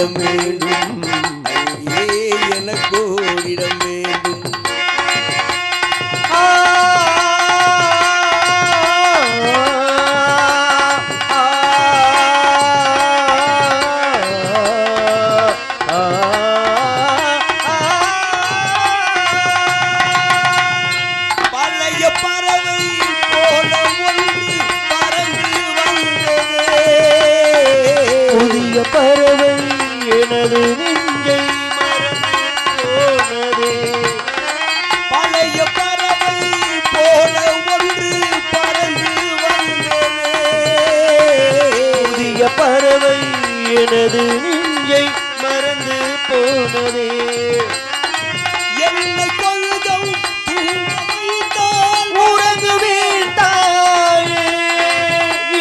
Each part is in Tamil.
ஓரிடம் வேண்டும், அங்கே எனக்கு ஓரிடம் வேண்டும். பறவை எனது நெஞ்சை மறந்து போனதே. பழைய பறவை போல ஒன்று பறந்து வந்ததே. புதிய பறவை எனது நெஞ்சை மறந்து போனதே. என்னை கொள்ளும் தூங்கால் உறங்குவேன் தாயே,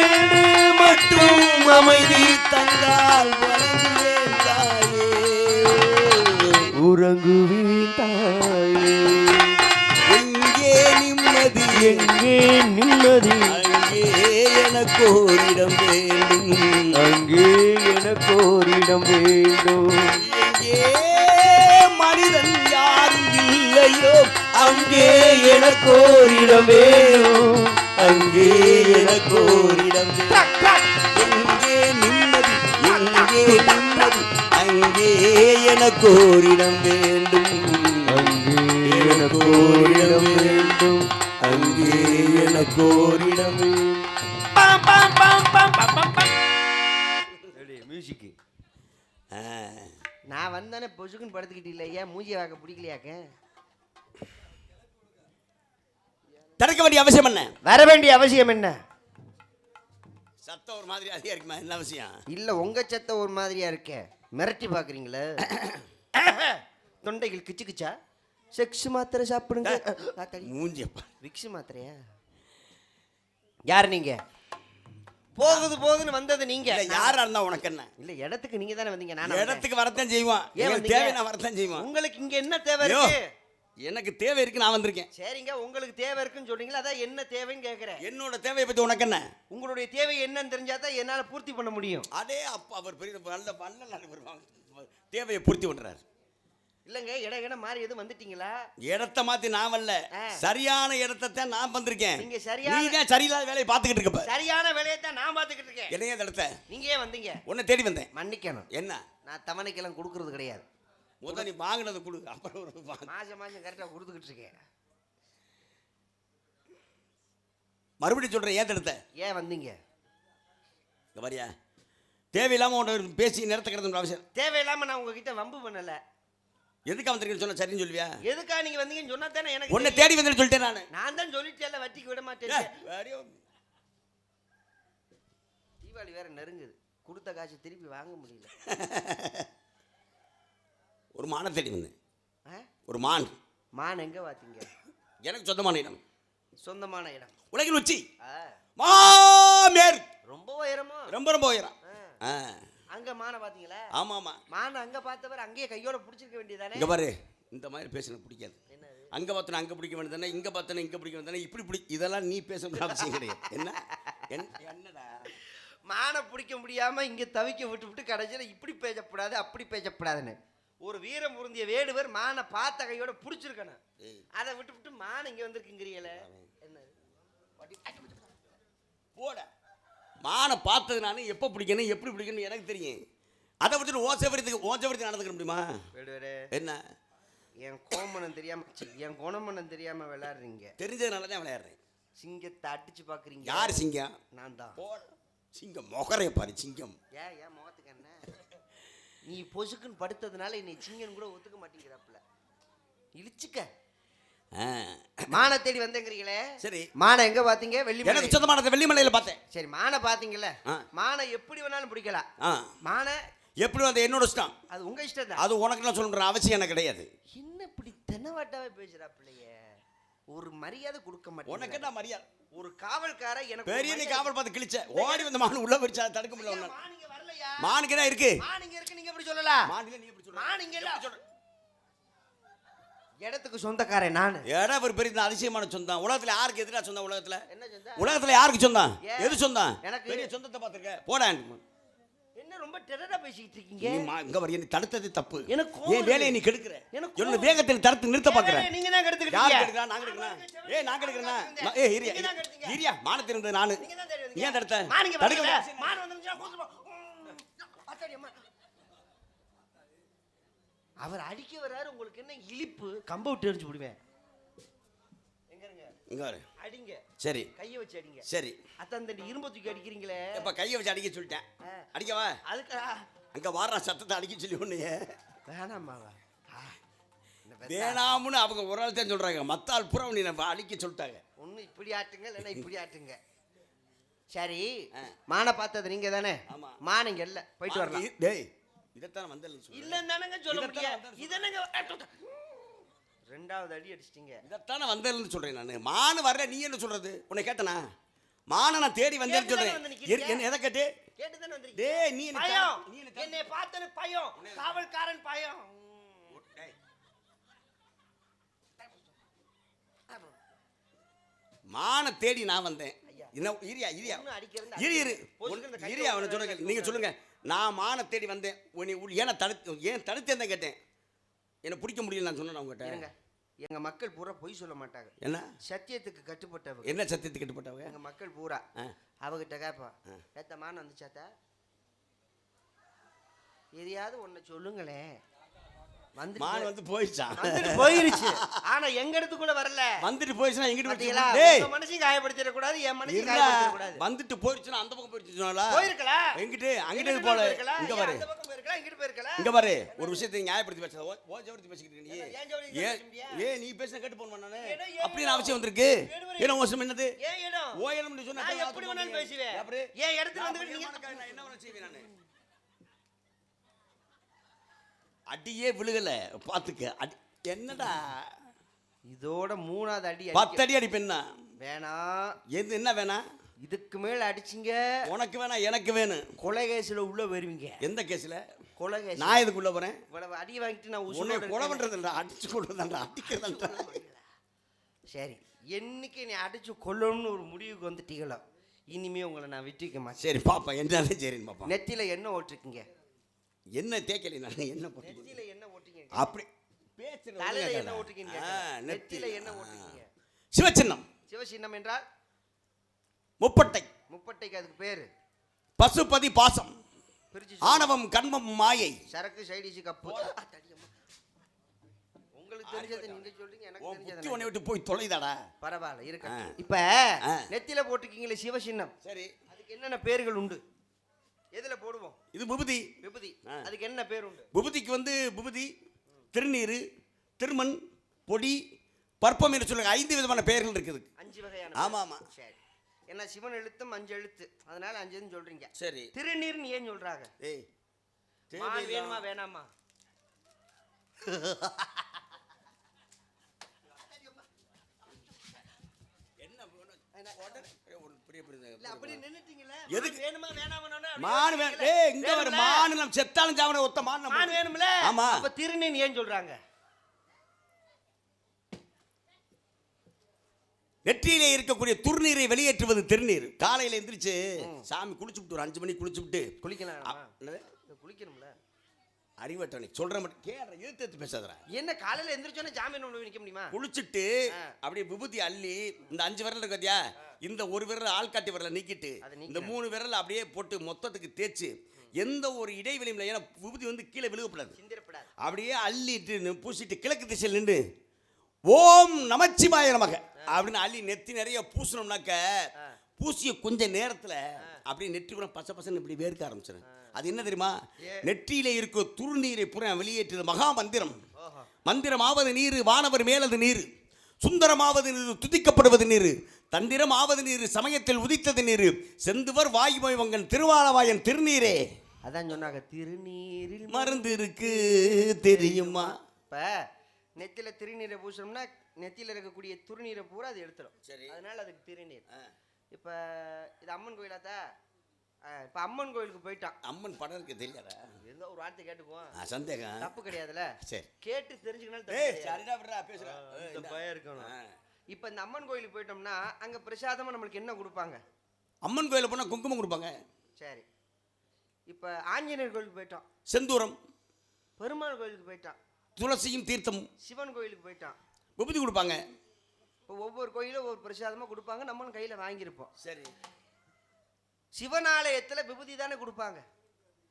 இன்று மட்டும் அமைதி தந்தால் வணங்குவேன் தாயே. உறங்குவேன் தாயே. எங்கே நிம்மதி, எங்கே நிம்மதி, அங்கே எனக்கு ஓரிடம் வேண்டும், அங்கே எனக்கு ஓரிடம் வேண்டும். எங்கே மனிதன் யாரும் இல்லையோ அங்கே எனக்கு ஓரிடம் வேண்டும், அங்கே எனக்கு ஓரிடம் வேண்டும். எங்கே நிம்மதி, எங்கே நிம்மதி, அங்கே எனக்கு ஓரிடம் வேண்டும், அங்கே எனக்கு ஓரிடம் வேண்டும், அங்கே எனக்கு ஓரிடம் வேண்டும். மியூசிக். ஆ, நான் வந்தானே பொசுக்குன்னு படுத்துக்கிட்டு இல்லையா, மூஞ்சி வாக்க பிடிக்கலையாக்க. திறக்க வேண்டிய அவசியம் என்ன? வர வேண்டிய அவசியம் என்ன? சத்தம் ஒரு மாதிரி அதிகம் இருக்குமா? என்ன அவசியம்? இல்ல உங்க சத்தம் ஒரு மாதிரியா இருக்க, மிரட்டி பாக்குறீங்களா? தொண்டைகள் கிச்சு கிச்சா? செக்ஸ் மாத்திரை சாப்பிடுங்க. மூஞ்சியப்பா. விக்ஸ் மாத்திரையா? யார் நீங்க? போகுதுன்னு வந்தது நீங்க. யாரா இருந்தா உனக்கு என்ன? இல்ல இடத்துக்கு நீங்க தானே வந்தீங்க. நான் இடத்துக்கு வரத்தான் செய்வான். தேவை நான் வரத்தான் செய்வான். உங்களுக்கு இங்க என்ன தேவை இருக்கு? எனக்கு தேவை இருக்கு, நான் வந்திருக்கேன். சரிங்க, உங்களுக்கு தேவை இருக்குன்னு சொல்றீங்களா? அதான் என்ன தேவைன்னு கேக்குறேன். என்னோட தேவையை பத்தி உனக்கு என்ன? உங்களுடைய தேவை என்னன்னு தெரிஞ்சாதான் என்னால பூர்த்தி பண்ண முடியும். அதே அப்பா அவர் பெரிய நல்ல வருவாங்க, தேவையை பூர்த்தி பண்றாரு. இல்லங்க, இடம் மாறி எதுவும் வந்துட்டீங்களா? இடத்தை மாத்தி நான் வரல, சரியான இடத்தை நான் வந்திருக்கேன். நீங்க சரியான, நீ தான் சரியில்லாத வேலையை பாத்துக்கிட்டு இருக்க. சரியான வேலையை தான் நான் பாத்துக்கிட்டு இருக்கேன். என்னைய இடத்த நீங்க ஏன் வந்தீங்க? உன்னை தேடி வந்தேன். மன்னிக்கணும், என்ன நான் தவணைக்கெல்லாம் கொடுக்கறது கிடையாது. முதல் நீ வாங்கினது கொடு, அப்புறம் மாசம் கரெக்டா கொடுத்துக்கிட்டு இருக்கேன். மறுபடியும் சொல்றேன், ஏன் தடுத்த? ஏன் வந்தீங்க? இந்த மாதிரியா தேவையில்லாம உன்னை பேசி நிறத்த கிடந்த அவசியம் தேவையில்லாம நான் உங்ககிட்ட வம்பு பண்ணல. எதுக்கு வந்திருக்கேன்னு சொன்ன சரின்னு சொல்லுவியா? எதுக்கா நீங்க வந்தீங்கன்னு சொன்னா தானே எனக்கு. உன்னை தேடி வந்து சொல்லிட்டேன் நான் தான் சொல்லிட்டேன்ல, வட்டிக்கு விட மாட்டேன். தீபாவளி வேற நெருங்குது, கொடுத்த காசு திருப்பி வாங்க முடியல. ஒரு மானை தேடி வந்தேன். ஒரு மான் எங்க பாத்தீங்க? எனக்கு சொந்தமான இடம். சொந்தமான இடம் உலகின் உச்சி மாமேர். ரொம்ப உயரமா? ரொம்ப ரொம்ப உயரம். அங்க மானை பாத்தீங்களா? ஆமா ஆமா, மானை அங்க பார்த்தவர் அங்கேயே கையோட பிடிச்சிருக்க வேண்டியதானே. இங்க பாரு, இந்த மாதிரி பேசுறது பிடிக்காது. அங்க பார்த்தா அங்க பிடிக்க வேண்டியதானே, இங்க பார்த்தா இங்க பிடிக்க வேண்டியதானே, இப்படி இதெல்லாம் நீ பேச அவசியம் கிடையாது. என்னடா மானை பிடிக்க முடியாம இங்க தவிக்க விட்டு கடைசியில இப்படி பேசக்கூடாது அப்படி பேசக்கூடாதுன்னு ஒரு வீரம் பொருந்திய வேடுவர் மானை பார்த்த கையோட பிடிச்சிருக்கணும். அதை விட்டு மானை இங்க வந்திருக்குங்கிறீங்களே, என்ன போட? மானை பார்த்தது நான் எப்போ பிடிக்கணும் எப்படி பிடிக்கணும் எனக்கு தெரியும். அதை விட்டுட்டு ஓசவரத்துக்கு நடந்துக்க முடியுமா? என்ன என் கோமனம் தெரியாம, என் குணமனம் தெரியாம விளையாடுறீங்க. தெரிஞ்சதுனால தான் விளையாடுறேன். சிங்கத்தை அடிச்சு பாக்குறீங்க. யார் சிங்கம்? நான் தான். சிங்கம் முகரைய பாரு, சிங்கம். ஏன் முகத்துக்கு என்ன? நீ பொசுக்குன்னு படுத்ததுனால என்னை சிங்கன்னு கூட ஒத்துக்க மாட்டேங்கிறாப்புல. இழிச்சுக்க. மானை தேடி வந்தேங்கிறீங்களே, சரி மானை எங்க பாத்தீங்க? வெள்ளிமலை. எனக்கு சொந்தமான வெள்ளிமலையில பார்த்தேன். சரி, மானை பாத்தீங்கல்ல, மானை எப்படி வேணாலும் பிடிக்கலாம். மானை எப்படி வந்து என்னோட இஷ்டம், அது உங்க இஷ்டம் தான். அது உனக்கு நான் சொல்ற அவசியம் எனக்கு கிடையாது. என்ன இப்படி தென்னவாட்டாவே பேசுறாப்புலையே, ஒரு மரியாதை கொடுக்க மாட்டேன். உனக்கு என்ன மரியாதை? ஒரு காவல்கார எனக்கு பெரிய நீ காவல் பார்த்து கிழிச்ச ஓடி வந்த மான் உள்ள வச்சா தடுக்க முடியல. ஒண்ணு மானிங்க வரலையா? மானிங்க தான் இருக்கு. மானிங்க இருக்கு, நீங்க எப்படி சொல்லலாம்? மானிங்க நீ எப்படி சொல்ற? மானிங்க இல்ல சொல்ற. இடத்துக்கு சொந்தக்காரன் நான். இடம் ஒரு பெரிய அதிசயமான சொந்தம். உலகத்துல யாருக்கு எதிரா சொந்தம்? உலகத்துல என்ன சொந்தம்? உலகத்துல யாருக்கு சொந்தம்? எது சொந்தம்? எனக்கு பெரிய சொந்தத்தை பாத்துக்க. போடா. என்ன என்ன ரொம்ப டெரரா பேசிட்டு இருக்கீங்க? இங்க வர நீ தடுத்தது தப்பு. எனக்கு ஏன் வேலையை நீ கெடுக்குற? என்ன வேகத்தில் தடுத்து நிறுத்த பாக்குற? நீங்க தான் கெடுத்துக்கிட்டீங்க. யார் கெடுக்கறா? நான் கெடுக்கறேன். நான் கெடுக்கறேனா? இரியா மானத்தை இருந்தது நானு. நீ ஏன் தடுத்த? தடுக்கல. மான் வந்துருச்சா கூத்து. அத்தாடி அம்மா. அவர் அடிக்க வராரு, உங்களுக்கு என்ன இழிப்பு? கம்ப விட்டு எரிஞ்சு விடுவேன். இங்க வர அடிங்க. சரி, கையை வச்சு அடிங்க. சரி. அதான் இந்த இரும்பு தூக்கி அடிக்கிறீங்களே. இப்ப கையை வச்சு அடிக்க சொல்லிட்டேன். அடிக்கவா? அதுக்கு அங்க வார சத்தத்தை அடிக்க சொல்லி ஒண்ணுயே. வேணாமாவா? வேணாம்னு அவங்க ஒரு ஆள் தான் சொல்றாங்க. மத்த ஆள் பூரா நீ அடிக்க சொல்லிட்டாங்க. ஒண்ணு இப்படி ஆட்டுங்க, இல்லைன்னா இப்படி ஆட்டுங்க. சரி, மானை பார்த்தது நீங்க தானே? மான் இங்க இல்ல, போயிட்டு வரலாம். டேய், இதத்தான் வந்தல்ல சொல்லு. இல்லன்னானங்க சொல்ல முடியாது. இதனங்க ரெண்டாவது அடி அடிச்சிட்டீங்க. இதத்தான வந்தேன்னு சொல்றேன் நானு. மானு வரல, நீ என்ன சொல்றது? உன்னை கேட்டனா? மான நான் தேடி வந்தேன்னு சொல்றேன். என்ன எதை கேட்டு? கேட்டு தானே வந்தீங்க. டேய், நீ என்னை பார்த்தன பயம், காவல்காரன் பயம். மான தேடி நான் வந்தேன். என்ன இரியா இரியா இரியா அவனை சொல்லுங்க. நீங்க சொல்லுங்க. நான் மான தேடி வந்தேன். ஏன் தடுத்தேன் கேட்டேன். என்ன பிடிக்க முடியல நான் சொன்னேன் உங்ககிட்ட. எங்க மக்கள் பூரா பொய் சொல்ல மாட்டாங்க. என்ன சத்தியத்துக்கு கட்டுப்பட்டவங்க. என்ன சத்தியத்துக்கு கட்டுப்பட்டவங்க? எங்க மக்கள் பூரா அவகிட்ட கேட்போம். ஏத்த மான் வந்துச்சாத்தா, எதையாவது ஒன்னு சொல்லுங்களேன். மான் வந்து போயிடுச்சான். போயிருச்சு. ஆனா எங்க இடத்துக்குள்ள வரல. வந்துட்டு போயிடுச்சுனா எங்கிட்ட வரீங்களா? உங்க மனசையும் காயப்படுத்திட கூடாது, என் மனசையும் காயப்படுத்திட கூடாது. வந்துட்டு போயிடுச்சுனா அந்த பக்கம் போயிடுச்சு சொன்னால. போயிருக்கலாம். அங்கிட்டு போல. இங்க பாரு. அந்த பக்கம் போயிருக்கலாம், இங்கிட்டு போயிருக்கலாம். இங்க பாரு. ஒரு விஷயத்தை நியாயப்படுத்தி பேசாத. ஓ ஜவர்த்தி பேசிக்கிட்டு நீ. ஏன் நீ பேச கேட்டு போன் பண்ணானே? அப்படி நான் அவசியம் வந்திருக்கு. என்ன அவசியம் என்னது? ஏன் இடம்? ஓ இடம் நீ சொன்னா நான் எப்படி வேணாலும் பேசுவேன். ஏன் இடத்துல வந்து நீங்க என்ன வேணாலும் செய்வேன் நானு. அடியே விழுகல பாத்துக்க. என்னடா இதோட மூணாவது அடி. 10 அடி அடிப்பேன்னா வேணாம். என்ன வேணாம்? இதுக்கு மேல அடிச்சிங்க உனக்கு வேணாம், எனக்கு வேணும். கொலை கேஸ்ல உள்ள வருவீங்க. எந்த கேஸ்ல? கொலை கேஸ். நான் எதுக்குள்ள போறேன்? இவ்வளவு அடி வாங்கிட்டு நான் உன்னை கொலை பண்றதுடா, அடிச்சு கொள்றதுடா, அடிக்கிறதுடா. சரி, என்னைக்கு நீ அடிச்சு கொல்லணும்னு ஒரு முடிவுக்கு வந்துட்டீங்களோ, இனிமே உங்களை நான் விட்டுக்க மாட்டேன். சரி பாப்பா, என்னன்னு சரின்னு பாப்பா. நெத்தியில என்ன ஓட்டிருக்கீங்க? என்ன தேக்கல நான் என்ன போட்டு? நெத்தியில என்ன ஓட்டிங்க? அப்படி பேசுற. தலையில என்ன ஓட்டிங்க? நெத்தியில என்ன ஓட்டிங்க? சிவச்சின்னம். சிவசின்னம் என்றால் முப்பட்டை. முப்பட்டைக்கு அதுக்கு பேரு பசுபதி பாசம், ஆணவம், கண்மம், மாயை, சரக்கு, சைடிஷ், கப்பு. உங்களுக்கு தெரிஞ்சது நீங்க சொல்றீங்க, எனக்கு தெரிஞ்சது உன்னை விட்டு போய் தொலைதாடா. பரவாயில்ல, இருக்கட்டும். இப்ப நெத்தியில போட்டுக்கீங்களே சிவசின்னம், சரி, அதுக்கு என்னென்ன பேர்கள் உண்டு? எதுல போடுவோம்? இது விபூதி. விபூதி, அதுக்கு என்ன பேர் உண்டு? விபூதிக்கு வந்து விபூதி, திருநீரு, திருமண், பொடி, பற்பம் என்று சொல்லுங்க. 5 விதமான பெயர்கள் இருக்குது. 5 வகையான. ஆமா ஆமா. சரி, என்ன சிவன் எழுத்தும் 5 எழுத்து, அதனால 5ன்னு சொல்றீங்க. சரி. திருநீர்னு ஏன் சொல்றாங்க? ஏய், மான் வேணுமா வேணாமா? அப்படி நின்னுட்டீங்களே. எதுக்கு வேணுமா வேணாமானா? மான் வேணும். ஏய், இங்க வர மான் நம்ம செத்தாலும் சாவன ஒத்த மான் நம்ம. மான் வேணும்ல? ஆமா. அப்ப திருநீர் ஏன் சொல்றாங்க? நெற்றியிலே இருக்கக்கூடிய துர்நீரை வெளியேற்றுவது திருநீர். காலையில எந்திரிச்சு சாமி குளிச்சுட்டு ஒரு 5 மணிக்கு குளிச்சுட்டு குளிக்கலாம். குளிக்கணும்ல. அறிவட்டனை சொல்ற மட்டும் கேட்ற, எழுத்து பேசாதடா. என்ன காலையில எந்திரிச்சோனே சாமி நோம்பி நிக்க முடியுமா? குளிச்சுட்டு அப்படியே விபூதி அள்ளி இந்த 5 விரல் இருக்கத்தியா, இந்த ஒரு விரல் ஆள்காட்டி விரலை நீக்கிட்டு இந்த 3 விரல் அப்படியே போட்டு மொத்தத்துக்கு தேய்ச்சு எந்த ஒரு இடைவெளியும் இல்லை. ஏன்னா விபூதி வந்து கீழே விழுகப்படாது, சிந்திரப்படாது. அப்படியே அள்ளிட்டு பூசிட்டு கிழக்கு திசையில் நின்று ஓம் நமச்சிவாய நமக அப்படின்னு அள்ளி நெத்தி நிறைய பூசணும்னாக்க பூசிய கொஞ்ச நேரத்துல அப்படியே நெற்றி கூட பச பசன்னு இப்படி வேர்க்க ஆரம்பிச்சிடும். அது என்ன தெரியுமா? நெற்றியில இருக்க துர்நீரை புற வெளியேற்றது மகா மந்திரம். மந்திரமாவது நீர், வானவர் மேலது நீர், சுந்தரமாவது நீர், துதிக்கப்படுவது நீர், தந்திரமாவது நீர், சமயத்தில் உதித்தது நீர், செந்துவர் வாயுமொய் வங்கன் திருவாலவாயன் திருநீரே. அதான் சொன்னாங்க, திருநீரில் மருந்து இருக்கு தெரியுமா? இப்ப நெத்தியில திருநீரை பூசணும்னா நெத்தியில இருக்கக்கூடிய துர்நீரை பூரா அது எடுத்துடும். சரி, அதனால அதுக்கு திருநீர். இப்ப இது அம்மன் கோயிலாத்தா? இப்ப அம்மன் கோயிலுக்கு போயிட்டான். அம்மன் படம் இருக்கு தெரியாதா? ஏதோ ஒரு வார்த்தை கேட்டுக்குவோம், சந்தேகம் தப்பு கிடையாதுல. சரி, கேட்டு தெரிஞ்சுக்கணும். பயம் இருக்கணும். இப்ப இந்த அம்மன் கோயிலுக்கு போயிட்டோம்னா அங்க பிரசாதமா நம்மளுக்கு என்ன கொடுப்பாங்க? அம்மன் கோயில போனா குங்குமம் கொடுப்பாங்க. சரி, இப்போ ஆஞ்சநேயர் கோயிலுக்கு போயிட்டோம், செந்தூரம், பெருமாள் கோயிலுக்கு போயிட்டான், துளசியும் தீர்த்தமும், சிவன் கோயிலுக்கு போயிட்டான். விபூதி கொடுப்பாங்க. இப்போ ஒவ்வொரு கோயிலும் ஒவ்வொரு பிரசாதமாக கொடுப்பாங்க, நம்மளும் கையில் வாங்கியிருப்போம். சரி, சிவனாலயத்தில் விபூதி தானே கொடுப்பாங்க.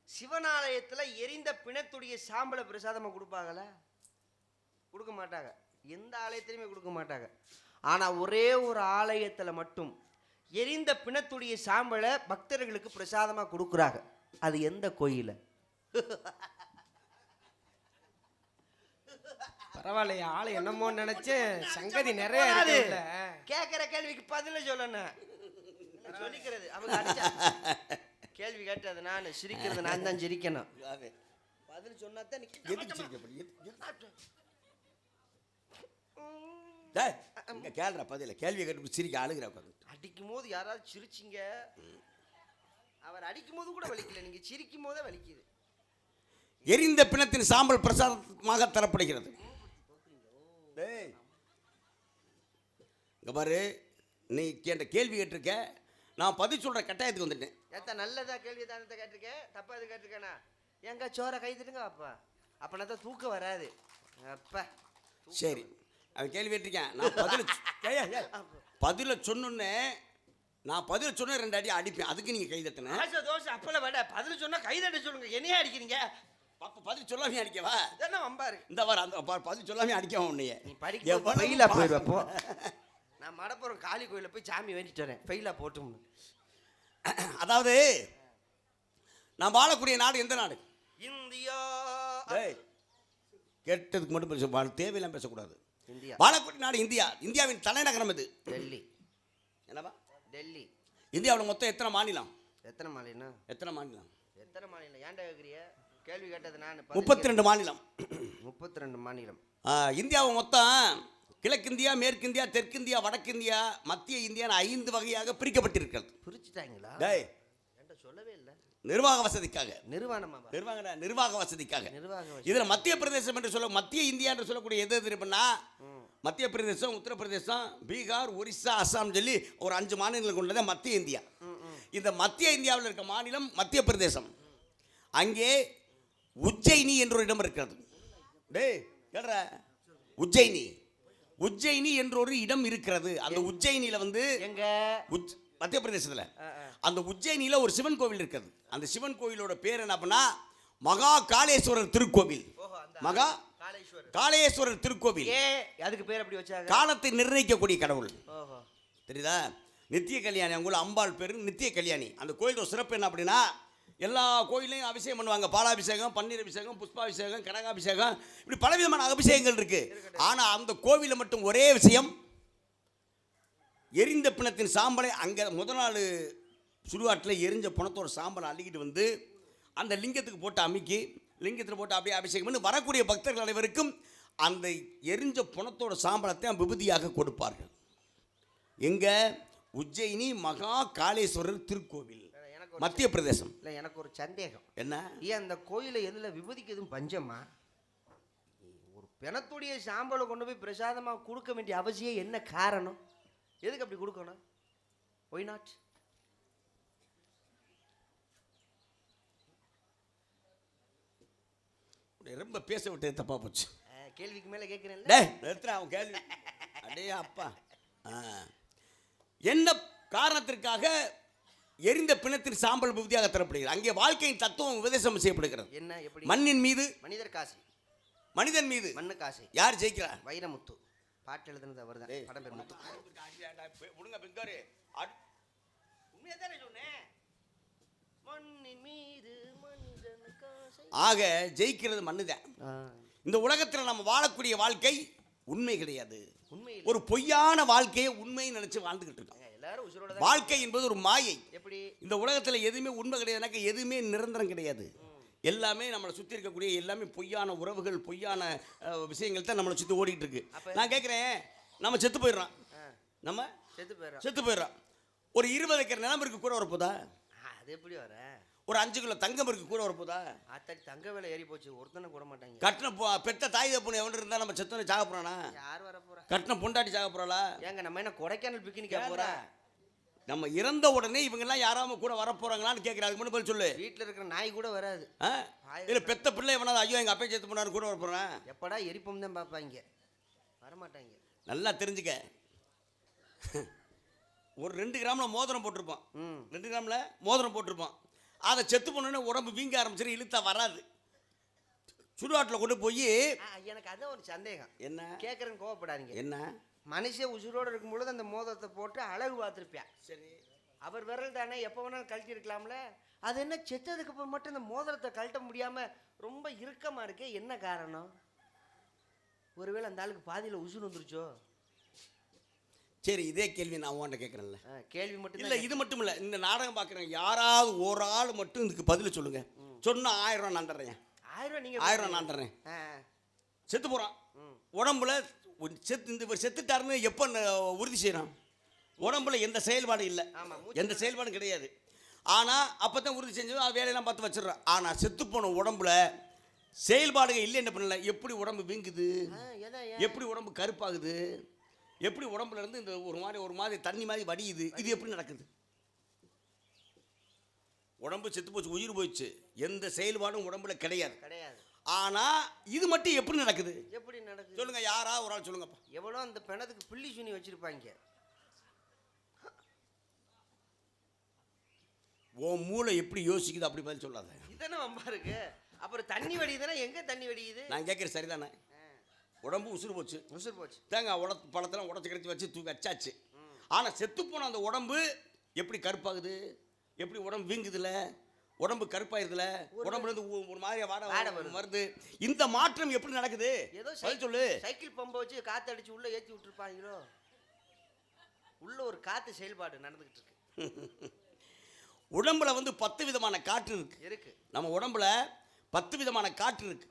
சிவனாலயத்தில் எரிந்த பிணத்துடைய சாம்பலை பிரசாதமாக கொடுப்பாங்களா? கொடுக்க மாட்டாங்க. எந்த ஆலயத்திலையுமே கொடுக்க மாட்டாங்க. ஆனால் ஒரே ஒரு ஆலயத்தில் மட்டும் எரிந்த பிணத்துடைய சாம்பலை பக்தர்களுக்கு பிரசாதமாக கொடுக்குறாங்க. அது எந்த கோயில்? பரவாயில்லையா, ஆளு என்னமோ நினைச்சேன், சங்கதி நிறைய இருக்குல்ல. கேட்குற கேள்விக்கு பதில சொல்லணும். சொல்லிக்கிறது அவங்க அடிச்சா. கேள்வி கேட்டது நான், சிரிக்கிறது நான் தான் சிரிக்கணும். பதில் சொன்னா தான் கேள்ற பதில கேள்வி கேட்டு சிரிக்க ஆளுகிற. அடிக்கும் போது யாராவது சிரிச்சிங்க, அவர் அடிக்கும் போது கூட வலிக்கல, நீங்க சிரிக்கும் போதே வலிக்குது. எரிந்த பிணத்தின் சாம்பல் பிரசாதமாக தரப்படுகிறது. இங்க பாரு, நீ கேட்ட கேள்வி கேட்டிருக்க, நான் பதில் சொல்ற கட்டாயத்துக்கு வந்துட்டேன். ஏத்தா நல்லதா கேள்வி தானத்தை கேட்டிருக்கேன், தப்பா இது கேட்டிருக்கேனா? எங்க சோற கை தட்டுங்க அப்பா, அப்பனா தான் தூக்கம் வராது அப்பா. சரி, அவன் கேள்வி கேட்டிருக்கேன். நான் பதில சொன்னே, நான் பதில சொன்ன 2 அடி அடிப்பேன். அதுக்கு நீங்க கை தட்டின தோசை அப்பல விட பதில் சொன்னா கை தட்ட சொல்லுங்க. என்னையா அடிக்கிறீங்க? பாப்பா பதில் சொல்லாமே அடிக்கவா? என்ன வம்பாரு இந்த வாரம் அந்த பதில் சொல்லாமே அடிக்கவா உன்னைய? நீ படிக்க ஃபெயிலா போயிடுவப்போ. நான் மடப்புறம் காளி கோயில போய் சாமி வேண்டிட்டு வரேன், ஃபெயிலா போட்டும். அதாவது நான் வாழக்கூடிய நாடு எந்த நாடு? இந்தியா. கேட்டதுக்கு மட்டும் பேச, தேவையெல்லாம் பேசக்கூடாது. இந்தியா. வாழக்கூடிய நாடு இந்தியா. இந்தியாவின் தலைநகரம் இது டெல்லி. என்னவா? டெல்லி. இந்தியாவில் மொத்தம் எத்தனை மாநிலம்? எத்தனை மாநிலம்? எத்தனை மாநிலம்? எத்தனை மாநிலம் ஏன்டா கேட்குறிய? கேள்வி கேட்டது நான். 32 மாநிலம். 32 மாநிலம். இந்தியாவை மொத்தம் கிழக்கிந்தியா, மேற்கிந்தியா, தெற்கிந்தியா, வடக்கிந்தியா, மத்திய இந்தியா 5 வகையாக பிரிக்கப்பட்டிருக்கிறது. பிரிச்சுட்டாங்களா? என்கிட்ட சொல்லவே இல்லை. நிர்வாக வசதிக்காக. நிர்வாக வசதிக்காக. இதுல மத்திய பிரதேசம் என்று சொல்ல, மத்திய இந்தியா என்று சொல்லக்கூடிய எது இருக்குன்னா, மத்திய பிரதேசம், உத்தரப்பிரதேசம், பீகார், ஒரிசா, அஸ்ஸாம் சொல்லி ஒரு 5 மாநிலங்கள் கொண்டது மத்திய இந்தியா. இந்த மத்திய இந்தியாவில் இருக்க மாநிலம் மத்திய பிரதேசம். அங்கே உஜ்ஜயினி என்ற ஒரு இடம் இருக்கிறது. உஜ்ஜயினி என்ற ஒரு இடம் இருக்கிறது. அந்த உஜ்ஜயினியில வந்து எங்க மத்திய பிரதேசத்துல அந்த உஜ்ஜயினியில ஒரு சிவன் கோவில் இருக்கிறது. அந்த சிவன் கோவிலோட பேர் என்ன அப்படின்னா மகா காளேஸ்வரர் திருக்கோவில். மகா காளேஸ்வரர் திருக்கோவில். அதுக்கு பேர் அப்படி வச்சாங்க? காலத்தை நிர்ணயிக்கக்கூடிய கடவுள். தெரியுதா? நித்திய கல்யாணி. அவங்க அம்பாள் பேரு நித்திய கல்யாணி. அந்த கோயிலோட சிறப்பு என்ன அப்படின்னா, எல்லா கோயிலையும் அபிஷேகம் பண்ணுவாங்க. பாலாபிஷேகம், பன்னீர் அபிஷேகம், புஷ்பாபிஷேகம், கனகாபிஷேகம், இப்படி பலவிதமான அபிஷேகங்கள் இருக்கு. ஆனா அந்த கோவில மட்டும் ஒரே விஷயம், எரிந்த பிணத்தின் சாம்பலை அங்க முதல் நாள் சுடுகாட்டில் எரிஞ்ச பிணத்தோட சாம்பலை அள்ளிக்கிட்டு வந்து அந்த லிங்கத்துக்கு போட்டு அமுக்கி, லிங்கத்தில் போட்டு அப்படியே அபிஷேகம் பண்ணி வரக்கூடிய பக்தர்கள் அனைவருக்கும் அந்த எரிஞ்ச பிணத்தோட சாம்பலத்தை விபூதியாக கொடுப்பார்கள். எங்க? உஜ்ஜயினி மகா காளேஸ்வரர் திருக்கோவில், மத்திய பிரதேசம். இல்லை, எனக்கு ஒரு சந்தேகம். என்ன? ஏன் அந்த கோயிலை எதில் விபூதிக்கு எதுவும் பஞ்சமா? ஒரு பிணத்துடைய சாம்பலை கொண்டு போய் பிரசாதமாக கொடுக்க வேண்டிய அவசியம் என்ன காரணம்? எதுக்கு அப்படி கொடுக்கணும்? Why not? ரொம்ப பேச விட்டு தப்பா போச்சு. கேள்விக்கு மேலே கேட்குறேன். நிறுத்துறேன் அவன் கேள்வி. அடே அப்பா, என்ன காரணத்திற்காக எரிந்த பிணத்தின் சாம்பல் விபூதியாக தரப்படுகிறது? அங்கே வாழ்க்கையின் தத்துவம் உபதேசம் செய்யப்படுகிறது. என்ன? எப்படி? மண்ணின் மீது மனிதர் காசு. மனிதன் மீது மண்ணு காசு. யார் ஜெயிக்கிறார்? வைரமுத்து. பாட்டு எழுதுனது அவர் தான். படம் பேர் முத்து. உண்மையதானே சொன்னேன். மண்ணின் மீது மனிதன் காசு. ஆக ஜெயிக்கிறது மண்ணுதான். இந்த உலகத்தில் நம்ம வாழக்கூடிய வாழ்க்கை உண்மை கிடையாது. ஒரு பொய்யான வாழ்க்கையை உண்மை நினைச்சு வாழ்ந்துகிட்டு இருக்கோம். வாழ்க்கை என்பது ஒரு மாயை. எப்படி? இந்த உலகத்தில் எதுவுமே உண்மை கிடையாது, எதுவுமே நிரந்தரம் கிடையாது. எல்லாமே நம்மளை சுற்றி இருக்கக்கூடிய எல்லாமே பொய்யான உறவுகள், பொய்யான விஷயங்கள் தான் நம்மளை சுற்றி ஓடிட்டு இருக்கு. நான் கேட்குறேன், நம்ம செத்து போயிடுறோம். நம்ம செத்து போயிடுறோம். ஒரு 20 ஏக்கர் நிலம் இருக்கு, கூட வரப்போதா? அது எப்படி வர? ஒரு 5 கிலோ தங்கம் இருக்கு, கூட வரப்போதா? ஆத்தாடி, தங்க விலை ஏறி போச்சு, ஒருத்தனை கூட மாட்டாங்க. கட்டின பெத்த தாய் தப்புன்னு எவன் இருந்தா நம்ம செத்தனை சாக போறானா? யார் வர போறா? கட்டின பொண்டாட்டி சாக போறாளா? ஏங்க நம்ம என்ன கொடைக்கானல் பிக்னிக்கா போறா? நம்ம இறந்த உடனே இவங்கெல்லாம் யாராம கூட வரப்போறாங்களான்னு கேட்குற அதுக்கு மட்டும் பதில் சொல்லு. வீட்டில் இருக்கிற நாய் கூட வராது. இல்லை பெத்த பிள்ளை எவனாவது ஐயோ எங்கள் அப்பா சேர்த்து போனாரு கூட வரப்போறேன். எப்படா எரிப்போம் தான் பார்ப்பாங்க, வரமாட்டாங்க. நல்லா தெரிஞ்சுக்க. ஒரு 2 கிராமில் மோதிரம் போட்டிருப்பான். 2 கிராமில் மோதிரம் போட்டிருப்பான். அதை செத்து போனோடனே உடம்பு வீங்க ஆரம்பிச்சிரு, இழுத்தா வராது. சுடுகாட்டில் கொண்டு போய் எனக்கு அதான் ஒரு சந்தேகம். என்ன கேட்குறேன்னு கோவப்படாதீங்க. என்ன மனுஷன் உசுரோடு இருக்கும்பொழுது அந்த மோதிரத்தை போட்டு அழகு பார்த்துருப்பேன். சரி, அவர் விரல் தானே, எப்போ வேணாலும் கழட்டி இருக்கலாம்ல. அது என்ன செத்ததுக்கு அப்புறம் மட்டும் இந்த மோதிரத்தை கழட்ட முடியாம ரொம்ப இறுக்கமா இருக்கே, என்ன காரணம்? ஒருவேளை அந்த ஆளுக்கு பாதியில் உசுறு வந்துருச்சோ? சரி, இதே கேள்வி நான் உன்கிட்ட கேட்குறேன்ல. கேள்வி மட்டும் இல்லை, இது மட்டும் இல்லை. இந்த நாடகம் பார்க்குறேன் யாராவது ஒரு ஆள் மட்டும் இதுக்கு பதில் சொல்லுங்க. சொன்னா 1000 ரூபா நான் தர்றேன். 1000 ரூபா நீங்க 1000 ரூபா நான் தர்றேன். செத்து போகிறான், உடம்புல செத்துட்டாருன்னு எப்போ உறுதி செய்யறான்? உடம்புல எந்த செயல்பாடு இல்லை, எந்த செயல்பாடும் கிடையாது. ஆனால் அப்போ தான் உறுதி செஞ்சது, வேலையெல்லாம் பார்த்து வச்சிடறான். ஆனால் செத்து போன உடம்புல செயல்பாடுகள் இல்லை. என்ன பண்ணல, எப்படி உடம்பு வீங்குது, எப்படி உடம்பு கருப்பாகுது, எப்படி உடம்புல இருந்து இந்த ஒரு மாதிரி தண்ணி மாதிரி வடியுது, இது எப்படி நடக்குது? உடம்பு செத்து போச்சு, உயிர் போயிடுச்சு, எந்த செயல்பாடும் உடம்புல கிடையாது. ஆனா இது மட்டும் எப்படி நடக்குது? எப்படி நடக்குது சொல்லுங்க, யாரா ஒரு ஆள் சொல்லுங்கப்பா. எவ்வளோ அந்த பிணத்துக்கு பில்லி சுனி வச்சிருப்பாங்க. உன் மூளை எப்படி யோசிக்குது அப்படி பதில் சொல்லாத. இதானே வம்பா இருக்கு. அப்புறம் தண்ணி வடியுதுன்னா எங்க தண்ணி வடியுது? நான் கேட்குறது சரிதானே? உடம்பு உசுறு போச்சு, தேங்காய் பழத்தெல்லாம் உடச்சி கிடச்சி வச்சு தூக்கி வச்சாச்சு. ஆனால் செத்து போன அந்த உடம்பு எப்படி கருப்பாகுது, எப்படி உடம்பு வீங்குதுல, உடம்பு கருப்பாயிருதுல, உடம்புல இருந்து ஒரு மாதிரி வாட வருது. இந்த மாற்றம் எப்படி நடக்குது? ஏதோ சொல்லு. சைக்கிள் பம்பை வச்சு காத்து அடிச்சு உள்ள ஏற்றி விட்டுருப்பாங்களோ, உள்ள ஒரு காத்து செயல்பாடு நடந்துகிட்டு இருக்கு. உடம்புல 10 விதமான காற்று இருக்கு. நம்ம உடம்புல 10 விதமான காற்று இருக்கு.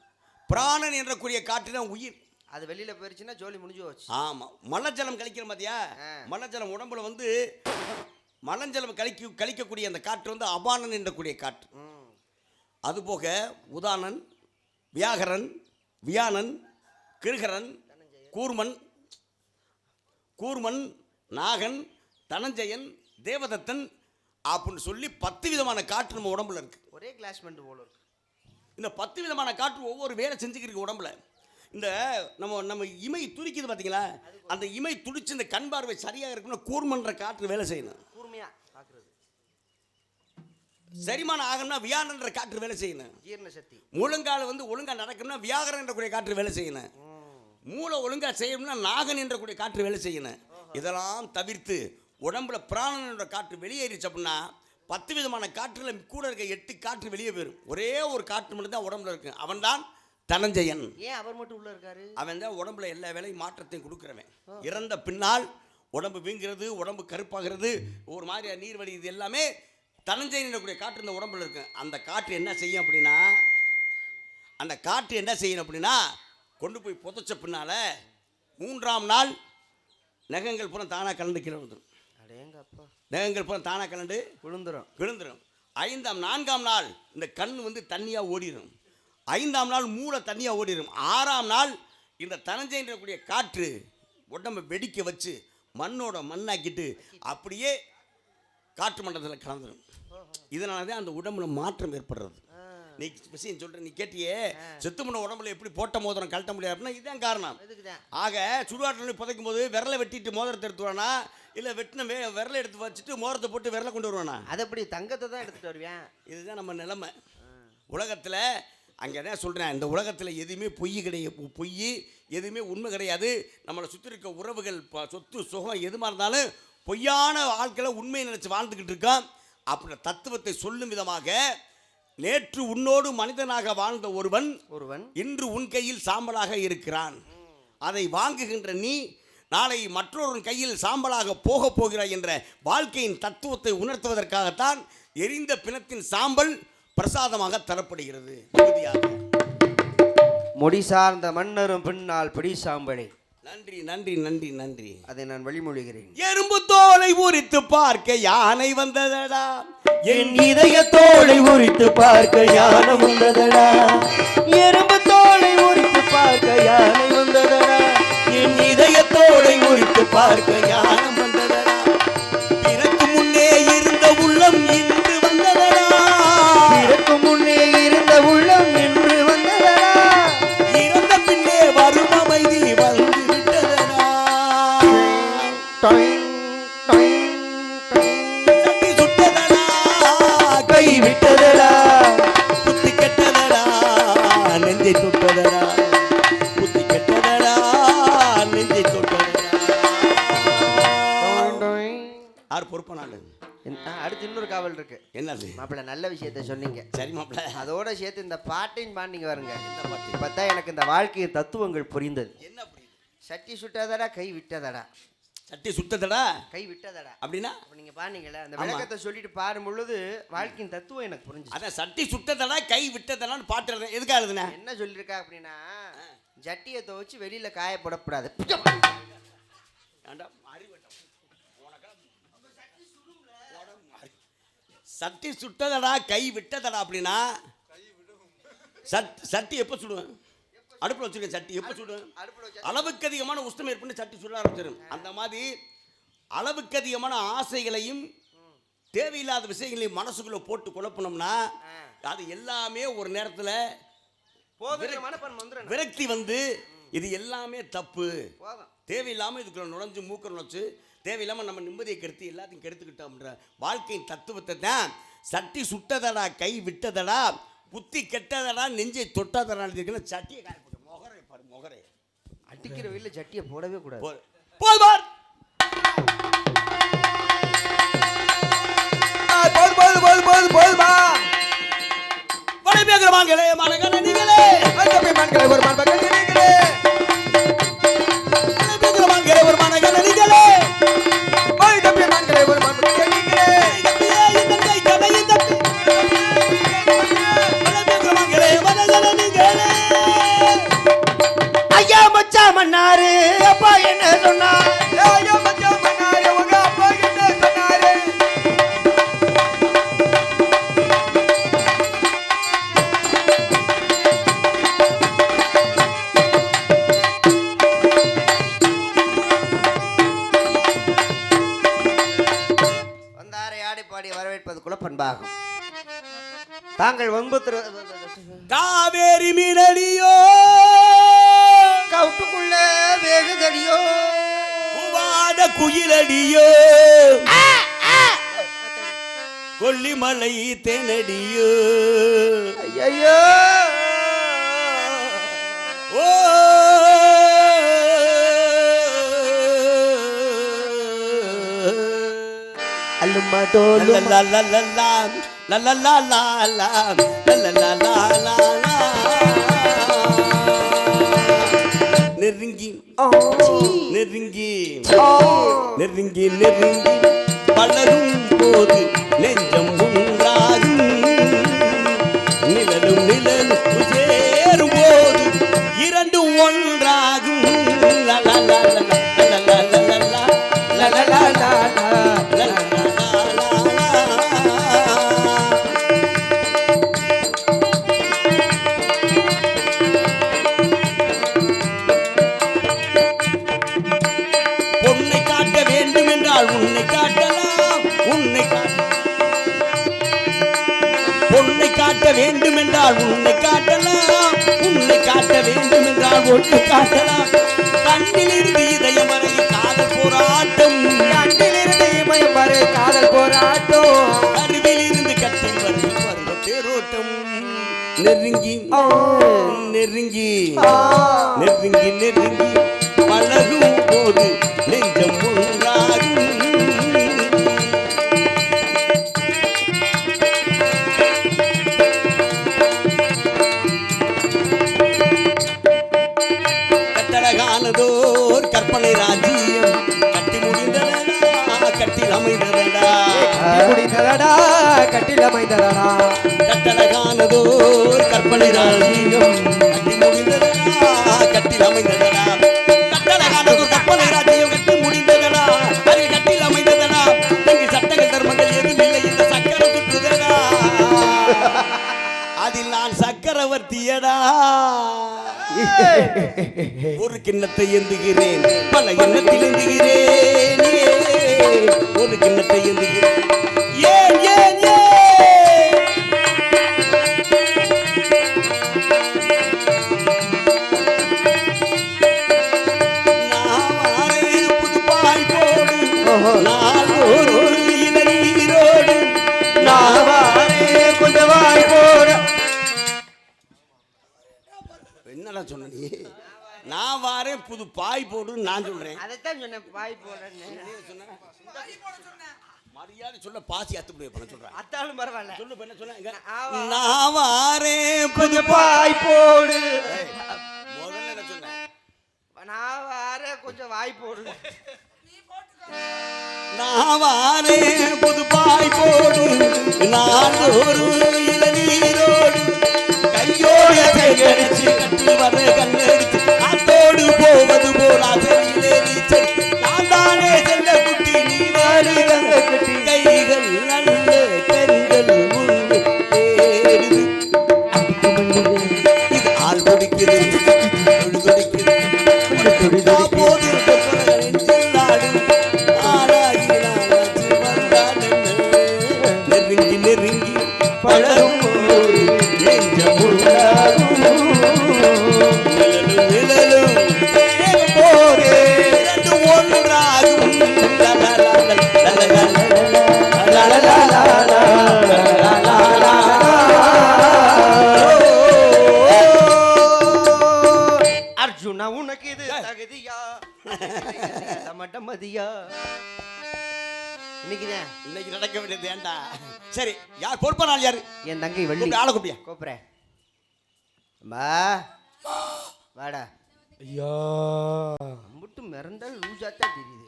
பிராணன் என்றக்கூடிய காற்று தான் உயிர். அது வெளியில போயிருச்சுன்னா ஜோலி முடிஞ்சு போச்சு. ஆமா, மலஜலம் கழிக்கிற மாதிரியா? மலஜலம் உடம்புல மலஞ்சலம் கழிக்கக்கூடிய அந்த காற்று அபானன் என்றக்கூடிய காற்று. அதுபோக உதானன், வியாகரன், வியானன், கிருகரன், கூர்மன், நாகன், தனஞ்சயன், தேவதத்தன் அப்படின்னு சொல்லி 10 விதமான காற்று நம்ம உடம்புல இருக்கு. ஒரே கிளாஸ்மெண்ட் போல இருக்கு. இந்த 10 விதமான காற்று ஒவ்வொரு வேலை செஞ்சுக்கிட்டு உடம்புல. இந்த நம்ம இமை துடிக்குது பார்த்தீங்களா, அந்த இமை துடிச்சு இந்த கண் பார்வை சரியாக இருக்கணும், கூர்மன்ற காற்று வேலை செய்யணும். கூர்மையா பார்க்கறது. சரிமான ஆகணும்னா வியானன்ற காற்று வேலை செய்யணும். ஜீரண சக்தி. முழங்கால ஒழுங்கா நடக்கணும்னா வியாகரன் என்ற கூடிய காற்று வேலை செய்யணும். மூளை ஒழுங்கா செய்யணும்னா நாகன் என்ற கூடிய காற்று வேலை செய்யணும். இதெல்லாம் தவிர்த்து உடம்புல பிராணன் என்ற காற்று வெளியேறிச்சு அப்படின்னா 10 விதமான காற்றுல கூட இருக்க 8 காற்று வெளியே போயிடும். ஒரே ஒரு காற்று மட்டும் தான் உடம்புல இருக்கு. அவன் தான் தனஞ்சயன். ஏன் அவர் மட்டும் உள்ள இருக்காரு? அவன் தான் உடம்புல எல்லா வேலையும் மாற்றத்தையும் கொடுக்குறவன். இறந்த பின்னால் உடம்பு வீங்கிறது, உடம்பு கருப்பாகிறது, ஒரு மாதிரியா நீர் வடி, இது எல்லாமே தனஞ்சயன் கூடிய காற்று இந்த உடம்புல இருக்கு. அந்த காற்று என்ன செய்யும் அப்படின்னா, கொண்டு போய் புதைச்ச பின்னால 3ஆம் நாள் நகங்கள் பூரா தானாக கலந்து கீழே வந்துடும். நகங்கள் பூரா தானாக கலந்து விழுந்துடும். 4ஆம் நாள் இந்த கண் தண்ணியாக ஓடிடும். 5ஆம் நாள் மூளை தண்ணியாக ஓடிடும். 6ஆம் நாள் இந்த தனஞ்சயன்ற காற்று உடம்பை வெடிக்க வச்சு மண்ணாக்கிட்டு அப்படியே காற்று மண்டலத்தில் கலந்துடும். இதனால தான் அந்த உடம்புல மாற்றம் ஏற்படுறது. நீ விஷயம் சொல்ற, நீ கேட்டியே செத்து போன உடம்புல எப்படி போட்ட மோதிரம் கழட்ட முடியாது அப்படின்னா இதுதான் காரணம். ஆக சுடுகாட்டில் புதைக்கும் போது விரலை வெட்டிட்டு மோதிரத்தை எடுத்து வருவானா, இல்லை வெட்டின விரலை எடுத்து வச்சுட்டு மோதிரத்தை போட்டு விரலை கொண்டு வருவானா? அதை அப்படி தங்கத்தை தான் எடுத்துட்டு வருவேன். இதுதான் நம்ம நிலைமை உலகத்தில். அங்கே தான் சொல்கிறேன், இந்த உலகத்தில் எதுவுமே பொய் கிடையாது, பொய் எதுவுமே உண்மை கிடையாது. நம்மளை சுற்றி இருக்க உறவுகள், சொத்து, சுகம் எதுமாக இருந்தாலும் பொய்யான ஆட்களை உண்மையை நினச்சி வாழ்ந்துக்கிட்டு இருக்கோம். அப்படி தத்துவத்தை சொல்லும் விதமாக நேற்று உன்னோடு மனிதனாக வாழ்ந்த ஒருவன் இன்று உன் கையில் சாம்பலாக இருக்கிறான். அதை வாங்குகின்ற நீ நாளை மற்றொரு கையில் சாம்பலாக போகிறாய் என்ற வாழ்க்கையின் தத்துவத்தை உணர்த்துவதற்காகத்தான் எரிந்த பிணத்தின் சாம்பல் பிரசாதமாக தரப்படுகிறது. மொழி சார்ந்த மன்னரும் பின்னால் பிடி சாம்பலை. நன்றி நன்றி நன்றி நன்றி. அதை நான் வழிமொழிகிறேன். எறும்பு தோலை உரித்து பார்க்க யானை வந்ததடா, என் இதய தோலை உரித்து பார்க்க யானை வந்ததடா, எறும்பு தோலை உரித்து பார்க்க யானை வந்ததடா, என் இதய தோலை உரித்து பார்க்க யானை வந்ததடா. பிறக்கு முன் வந்ததடா புத்தி கெட்டதடா நெஞ்சை தொட்டதடா. யார் பொறுப்பானாலு? அடுத்து இன்னொரு காவல் இருக்கு. என்னது மாப்பிள்ள? நல்ல விஷயத்த சொன்னீங்க. சரி மாப்பிள்ள, அதோட சேர்த்து இந்த பாட்டையும் பாண்டிங்க வருங்க. இந்த பாட்டு இப்பதான் எனக்கு இந்த வாழ்க்கையின் தத்துவங்கள் புரிந்தது. என்ன புரியுது? சட்டி சுட்டதடா கை விட்டதடா. சட்டி சுட்டதடா கை விட்டதடா அப்படின்னா நீங்க பாருங்களேன், அந்த விளக்கத்தை சொல்லிட்டு பாடும் பொழுது வாழ்க்கையின் தத்துவம் எனக்கு புரிஞ்சு. அதான் சட்டி சுட்டதடா கை விட்டதடான்னு பாட்டு எழுதுனேன். எதுக்காக எழுதுனேன்? என்ன சொல்லியிருக்கா அப்படின்னா, ஜட்டியை துவைச்சு வெளியில காயப்படக்கூடாது. சட்டி சுட்டதடா கை விட்டதடா அப்படின்னா சட்டி எப்போ சுடுவேன்? அடுப்பில் வச்சுருக்கேன். சட்டி எப்போ சுடுவேன்? அளவுக்கு அதிகமான உஷ்ணம் ஏற்பட்டு சட்டி சுட ஆரம்பிச்சிடும். அந்த மாதிரி அளவுக்கு அதிகமான ஆசைகளையும் தேவையில்லாத விஷயங்களையும் மனசுக்குள்ளே போட்டு குழப்பினோம்னா அது எல்லாமே ஒரு நேரத்தில் விரக்தி வந்து இது எல்லாமே தப்பு, தேவையில்லாமல் இதுக்குள்ள நுழைஞ்சு மூக்க நுழைச்சு தேவையில்லாமல் நம்ம நிம்மதியை கெடுத்து எல்லாத்தையும் கெடுத்துக்கிட்டோம்ன்ற வாழ்க்கையின் தத்துவத்தை தான் சட்டி சுட்டதடா கை விட்டதடா புத்தி கெட்டதடா நெஞ்சை தொட்டதடா இருக்குன்னு சட்டியை காயப்படும். மொகரை பாரு, மொகரை அடிக்கிற வெயில சட்டியை போடவே கூடாது. போதுபார் போதுமா வடபேகரமாங்களே மனகன நீங்களே மண்களை ஒரு மண்பகல் நீங்களே வடபேகரமாங்களே ஒரு மனகன நீங்களே தம்பி மண்களை ஒரு மண்பகல் நீங்களே வடபேகரமாங்களே மனகன நீங்களே. ஐயா மச்சா மன்னாரு அப்பா என்ன சொன்னார்? ஐயோ மச்சான் மன்னாரே உங்க அப்பா என்ன சொன்னாரு? வந்தாரை ஆடி பாடி வரவேற்பது குலப்பண்பாகும். தாங்கள் காவேரி மீனடியோ கவுட்டுக்குள்ள வேகுதடியோ பூவாத குயிலடியோ கொல்லிமலை தேனடியோ ஐயோ ஓ அல்லுமா டோலு நெருங்கி நெருங்கி நெருங்கி நெருங்கி பலரும் போது நெஞ்சம் உண்டாகும் நிழலும் நிழலும் சேரும் போது இரண்டும் ஒன்றாகும். பொன்னை காட்ட வேண்டும் என்றால் உன்னை காட்டலாம், உன்னை பொன்னை காட்ட வேண்டும் என்றால் உன்னை காட்டலாம், உன்னை காட்ட வேண்டும் என்றால் ஒன்றை காட்டலாம். கண்ணிலிருந்து இதயம் வரை காதல் போராட்டம், கண்ணிலிருந்து இமயம் வரை காதல் போராட்டம், அருவிலிருந்து கட்டில் வரை பருவ தேரோட்டம். நெருங்கி நெருங்கி நெருங்கி நெருங்கி பழகும் போது நெஞ்சம் ஒன்றாகும். கட்டழகானதோர் கற்பனை ராஜ்யம் கட்டி முடிந்ததடா கட்டில் அமைந்ததடா முடிந்ததடா கட்டில் அமைந்ததடா. கட்டழகானதோர் கற்பனை ராஜ்யம் கட்டி முடிந்ததடா கட்டில் அமைந்ததடா. கட்டழகானதோர் கற்பனை ராஜ்யம் கட்டி முடிந்ததடா அதில் கட்டில் அமைந்ததடா. இங்கு சட்டங்கள் தர்மங்கள் எதுவும் இல்லை, இந்த சக்கரம் சுற்றுதடா அதில் நான் சக்கரவர்த்தியடா. ஒரு கிண்ணத்தை ஏந்துகிறேன் பல எண்ணத்தில் ஏந்துகிறேன், ஒரு கிண்ணத்தை ஏந்துகிறேன் ஏன் ஏன் ஏன் புதுப்பாய் போடு நாளோடு இளநீரோடு நாவாரே கொண்டு வாய் போட. என்னடா சொன்ன நீ? நான் வாரேன் புது பாய் போடுன்னு நான் சொல்றேன். அதைத்தான் சொன்னேன், பாய் போடுறேன்னு. மரியாதை சொல்ல பாசி அத்து போய் பண்ண சொல்றேன். அத்தாலும் பரவாயில்ல. சொல்லு என்ன சொன்ன? நான் வாரேன் புது பாய் போடு. முதல்ல என்ன சொன்னேன்? நான் வாரேன் கொஞ்சம் வாய் போடு. நான் வாரேன் புது பாய் போடு, நாடோறு இளநீரோடு கையோடு கையடிச்சு கட்டி வர கண்ணடிச்சு நாட்டோடு போவது போல் ஆசையிலே நீச்சல். நான் தானே செல்ல குட்டி, நீ வாடு கங்க குட்டி. கைகள் நல்ல கண்கள் உண்டு தேடுது. இது ஆள் துடிக்குது, துடிக்குது போது நெஞ்சில் நாடு நெருங்கி நெருங்கி பழகும் ஒன்றாகும். அர்ஜுனா உனக்கு இது தகுதியா மதியா? இன்னைக்கு நடக்க வேண்டியது ஏண்டா? சரி, யார் பொறுப்பா? நாள் யாரு? என் தங்கை வள்ளி. ஆளை கூப்பியா? கூப்பிடுறேன். வாடா ஐயா. மட்டும் மிரண்டால் லூசாத்தான் தெரியுது.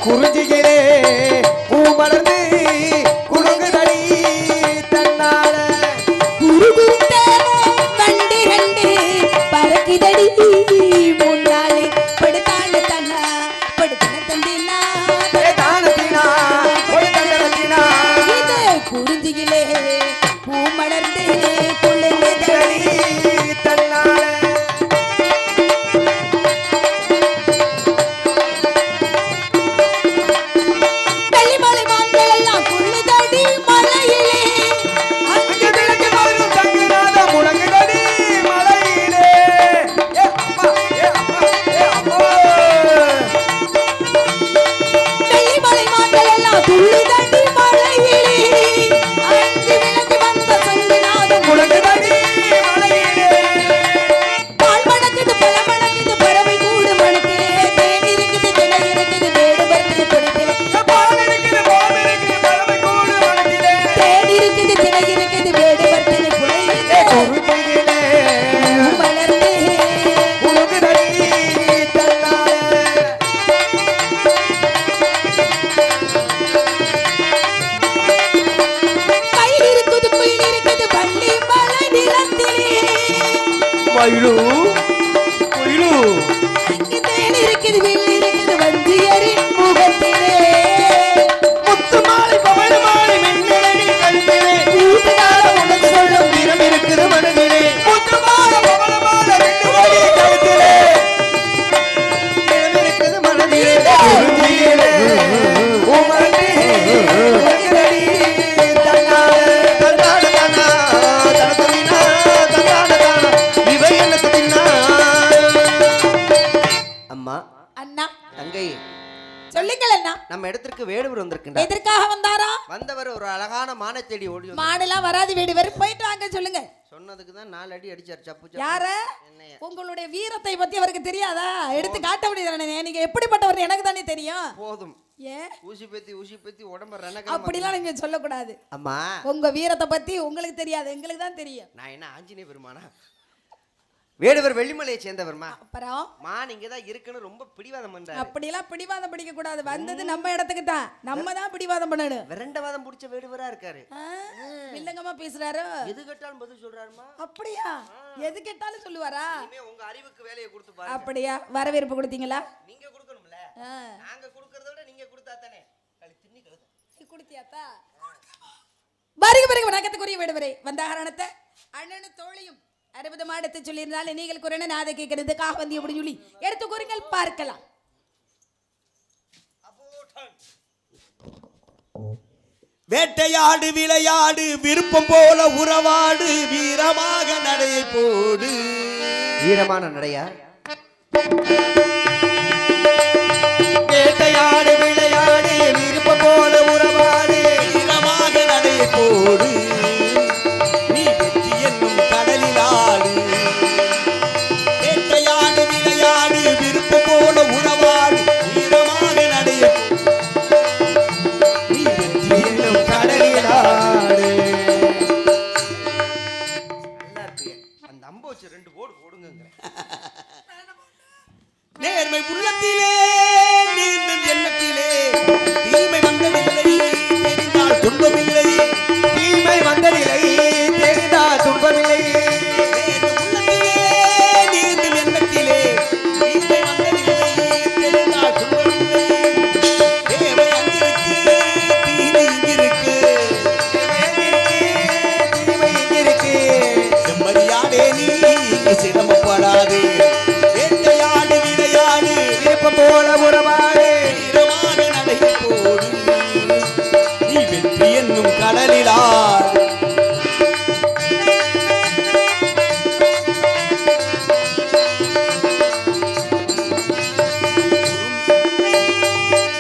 குறிஞ்சிகளே பூ மலர்ந்து குடுங்குதடி தன்னால. குறுகுறுத்த வண்டு ரெண்டு பறக்குதடி முன்னாலே படுத்தான தன்னா படுத்தன தந்தினா தானத்தினா ஒரு தண்டனத்தினா இது குறிஞ்சிகளே பூ மலர்ந்து குள்ளுங்குதடி தன்னால. வெள்ளிமலை மான்கள் எல்லாம் குள்ளுதடி மலையிலே அங்கே விளக்கு மலரும் தங்குநாத முழங்குதடி மலையிலே. ஏ அம்மா, ஏ அம்மா, ஏ அம்மா. வெள்ளிமலை மான்கள் எல்லாம் துள்ளுதடி மலையிலே அங்கு விளங்கி வந்த சங்குநாதம் முழங்குதடி மலையிலே. பால் மணக்குது பழ மணக்குது பறவை கூடு மணக்குது தேன் இருக்குது திணை இருக்குது வேடு வருது கொடுக்குது பால் இருக்குது பறவை கூடு மனத்திலே. தேன் இருக்குது திணை இருக்குது வேடு வருது புழையுது குறிஞ்சிகளே மலர்ந்து குடுங்குதடி தன்னால. கையில் இருக்குது குயில் இருக்குது பள்ளி மலை நிலத்திலே மயிலு குயிலு அங்கு தேன் இருக்குது வெள்ளி இருக்குது வஞ்சியரின் முகத்திலே முத்து மாலை பவள மாலை மின்னலடி கழுத்திலே. கூட்டுகால உனக்கு சொல்லும் வீரம் இருக்குது மனதிலே. முத்து மாலை பவள மாலை மின்னலடி கழுத்திலே. வீரம் இருக்குது மனதிலே. குறிஞ்சிகளே உமரே குடுங்குதடி தன்னால. தன்னால தானா தனக்குதினா தன்னால தானா இவை எனக்கு தின்னா. அம்மா அண்ணா தங்கை, சொல்லுங்கள் அண்ணா நம்ம இடத்திற்கு வேடுவர் வந்திருக்கின்றார். எதற்காக வந்தாரா வந்தவர் ஒரு அழகான மானை தேடி ஓடி வந்தார். மாடெல்லாம் வராது வீடு வரை போயிட்டு வாங்க சொல்லுங்க. சொன்னதுக்கு தான் 4 அடி அடிச்சார். சப்பு யார என்னைய. உங்களுடைய வீரத்தை பத்தி அவருக்கு தெரியாதா? எடுத்து காட்ட முடியாது. நீங்க எப்படிப்பட்டவர் எனக்கு தானே தெரியும். போதும். ஏன் ஊசி பத்தி உடம்ப ரணக்க. அப்படிலாம் நீங்க சொல்லக்கூடாது. அம்மா உங்க வீரத்தை பத்தி உங்களுக்கு தெரியாது, எங்களுக்கு தான் தெரியும். நான் என்ன ஆஞ்சநேய பெருமானா? வேடுவர் வெள்ளிமலையை சேர்ந்தவர்மா. அப்புறம் மான் இங்க தான் இருக்குன்னு ரொம்ப பிடிவாதம் பண்றாரு. அப்படிலாம் பிடிவாதம் பிடிக்க கூடாது. வந்தது நம்ம இடத்துக்கு தான், நம்ம தான் பிடிவாதம் பண்ணணும். விரண்டவாதம் பிடிச்ச வேடுவரா இருக்காரு. வில்லங்கமா பேசுறாரு. எது கேட்டாலும் பதில் சொல்றாருமா. அப்படியா? எது கேட்டாலும் சொல்லுவாரா? இனிமே உங்க அறிவுக்கு வேலையை கொடுத்து பாருங்க. அப்படியா? வரவேற்பு கொடுத்தீங்களா? நீங்க கொடுக்கணும்ல. நாங்க கொடுக்கறத விட நீங்க கொடுத்தா தானே. திண்ணி கழுத்து கொடுத்தியாத்தா? வருக வருக வணக்கத்துக்குரிய விடுவரை வந்த காரணத்தை அண்ணனும் தோழியும் 60 மாடத்தை சொல்லியிருந்தாலும் நீங்கள் குறைன நாதை கேட்கறதுக்காக வந்து அப்படின்னு சொல்லி எடுத்து கூறுங்கள் பார்க்கலாம். வேட்டையாடு விளையாடு விருப்பம் போல உறவாடு வீரமாக நடை போடு. வீரமான நடையா? வேட்டையாடு விளையாடு விருப்பம் போல உறவாடு வீரமாக நடை போடு.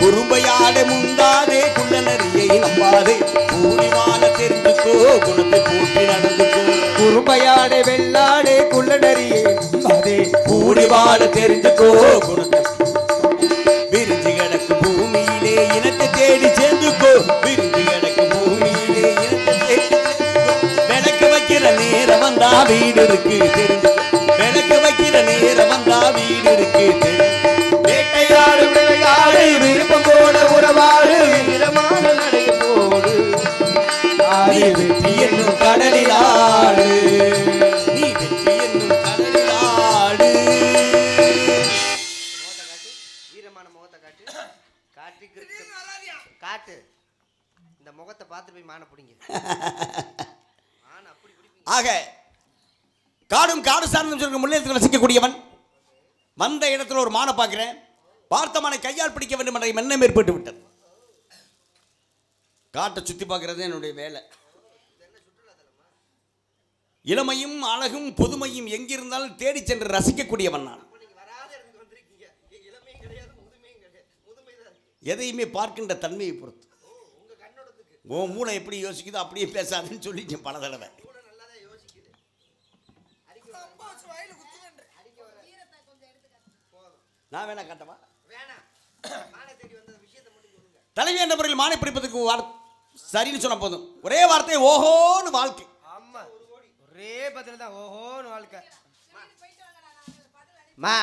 குறும்பையாடே முந்தாதே குள்ளநரியை நம்பாதே கூலிவான தெரிஞ்சுக்கோ குணத்தை போட்டி நடந்துக்கோ குறும்பையாடே வெள்ளாடே குள்ளநரியே அதே கூலிவான தெரிஞ்சுக்கோ குணத்தை விரிஞ்சு கிடக்கும் பூமியிலே இனத்தை தேடி சேர்ந்துக்கோ விரிஞ்சு கிடக்கும் பூமியிலே இனத்தை தேடி சேர்ந்துக்கோ விளக்கு வைக்கிற நேரம் வந்தா வீடு இருக்கு தெரிஞ்சுக்கோ விளக்கு வைக்கிற நேரம் வந்தா வீடு இருக்கு வேட்டையாடு விளையாடு விருப்பம் போட உறவாடு வீரமான நடை போடு நீ வெற்றி என்னும் கடலில் ஆடு நீ வெற்றி என்னும் கடலில் ஆடு வீரமான முகத்தை காட்டு காட்டி காட்டு இந்த முகத்தை பார்த்து போய் மானை பிடிங்க மானை அப்படி பிடிப்பீங்க ஆக காடும் காடு சார்ந்து சொல்ற முன்னேற்றத்தில் வசிக்கக்கூடியவன் வந்த இடத்துல ஒரு மானை பார்க்கிறேன் பார்த்த மானை கையால் பிடிக்க வேண்டும் என்ற எண்ணம் ஏற்பட்டு விட்டது காட்டை சுத்தி பார்க்கறது என்னுடைய வேலை இளமையும் அழகும் பொதுமையும் எங்கிருந்தாலும் தேடி சென்று ரசிக்கக்கூடியவன் நான் எதையுமே பார்க்கின்ற தன்மையை பொறுத்து உன் மூளை எப்படி யோசிக்குதோ அப்படியே பேசாதுன்னு சொல்லிட்டேன் பல தடவை நான் வேணா காட்டவா தலைவி என்ற முறையில் மானை பிடிப்பதற்கு சரின்னு சொன்ன போதும் ஒரே வார்த்தை ஓஹோன்னு வாழ்க்கை ஆமா ஒரே பதில் தான் ஓஹோன்னு வாழ்க்கை மா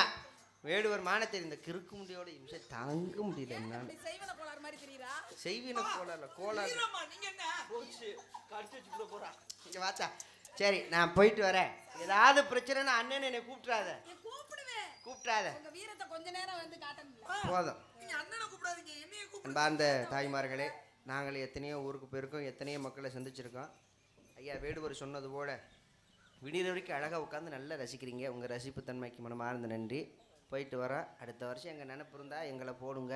வேடுவர் மானத்தை இந்த கிறுக்கு முடியோட நிமிஷம் தாங்க முடியல என்ன செய்வின கோளாறு கோளாறு இங்க வாச்சா சரி நான் போயிட்டு வரேன் ஏதாவது பிரச்சனைனா அண்ணன் என்னை கூப்பிட்றாத கூப்பிட்றாத போதும் அன்பார்ந்த தாய்மார்களே நாங்கள் எத்தனையோ ஊருக்கு போயிருக்கோம் எத்தனையோ மக்களை சந்திச்சிருக்கோம் ஐயா வேடுவர் சொன்னது போல விடிகிற வரைக்கும் அழகாக உட்காந்து நல்லா ரசிக்கிறீங்க உங்கள் ரசிப்பு தன்மைக்கு மனமார்ந்த நன்றி போயிட்டு வரோம் அடுத்த வருஷம் எங்கள் நினப்பு இருந்தால் எங்களை போடுங்க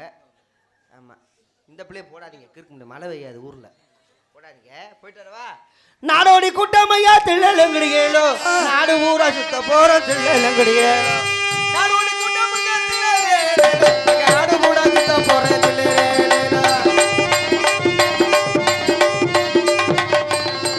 ஆமாம் இந்த பிள்ளைய போடாதீங்க கிறுக்கு முடியும் மழை பெய்யாது ஊரில் போடாதீங்க போயிட்டு வரவா நாடோடி கூட்டமையா திள்ளலங்கடிகளோ நாடு ஊரா சுத்த போகிற திள்ளலங்கடிகளோ நாடோடி